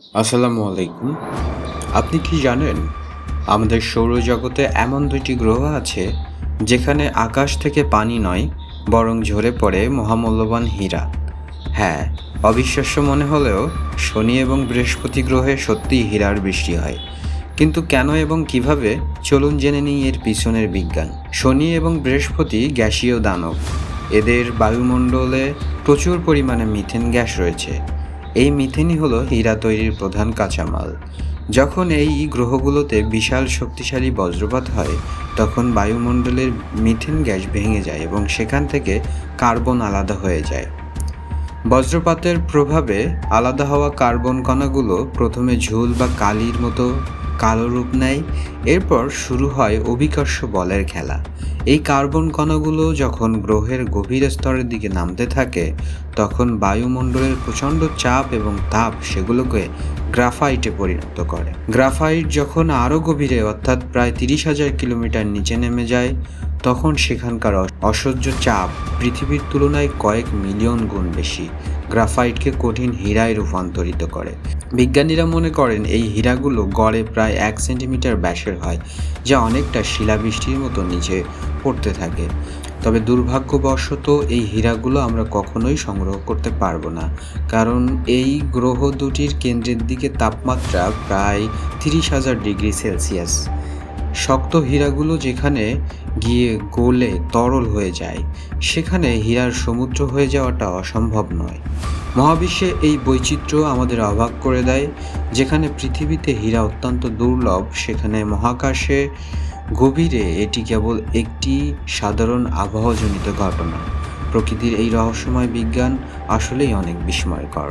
আসসালামু আলাইকুম। আপনি কি জানেন আমাদের সৌরজগতে এমন ২টি গ্রহ আছে যেখানে আকাশ থেকে পানি নয় বরং ঝরে পড়ে মহামূল্যবান হীরা। হ্যাঁ, অবিশ্বাস্য মনে হলেও শনি এবং বৃহস্পতি গ্রহে সত্যিই হীরার বৃষ্টি হয়। কিন্তু কেন এবং কিভাবে, চলুন জেনে নিই এর পিছনের বিজ্ঞান। শনি এবং বৃহস্পতি গ্যাসীয় দানব। এদের বায়ুমণ্ডলে প্রচুর পরিমাণে মিথেন গ্যাস রয়েছে। এই মিথেনই হলো হীরা তৈরির প্রধান কাঁচামাল। যখন এই গ্রহগুলোতে বিশাল শক্তিশালী বজ্রপাত হয়, তখন বায়ুমণ্ডলের মিথেন গ্যাস ভেঙে যায় এবং সেখান থেকে কার্বন আলাদা হয়ে যায়। বজ্রপাতের প্রভাবে আলাদা হওয়া কার্বন কণাগুলো প্রথমে ঝুল বা কালির মতো কালো রূপ নেয়। এরপর শুরু হয় অভিকর্ষ বলের খেলা। এই কার্বন কণাগুলো যখন গ্রহের গভীর স্তরের দিকে নামতে থাকে, তখন বায়ুমণ্ডলের প্রচণ্ড চাপ এবং তাপ সেগুলোকে গ্রাফাইটে পরিণত করে। গ্রাফাইট যখন আরও গভীরে, অর্থাৎ প্রায় ৩০,০০০ কিলোমিটার নিচে নেমে যায়, তখন সেখানকার অসহ্য চাপ পৃথিবীর তুলনায় কয়েক মিলিয়ন গুণ বেশি গ্রাফাইটকে কঠিন হীরায় রূপান্তরিত করে। বিজ্ঞানীরা মনে করেন এই হীরাগুলো গড়ে প্রায় ১ সেন্টিমিটার ব্যাসের হয়, যা অনেকটা শিলাবৃষ্টির মতো নিচে পড়তে থাকে। তবে দুর্ভাগ্যবশত এই হীরাগুলো আমরা কখনোই সংগ্রহ করতে পারবো না, কারণ এই গ্রহ দুটির কেন্দ্রের দিকে তাপমাত্রা প্রায় ৩০,০০০ ডিগ্রি সেলসিয়াস। শক্ত হীরাগুলো যেখানে গিয়ে গলে তরল হয়ে যায়, সেখানে হীরার সমুদ্র হয়ে যাওয়াটা অসম্ভব নয়। মহাবিশ্বে এই বৈচিত্র্য আমাদের অবাক করে দেয়। যেখানে পৃথিবীতে হীরা অত্যন্ত দুর্লভ, সেখানে মহাকাশে গভীরে এটি কেবল একটি সাধারণ আবহাওয়াজনিত ঘটনা। প্রকৃতির এই রহস্যময় বিজ্ঞান আসলেই অনেক বিস্ময়কর।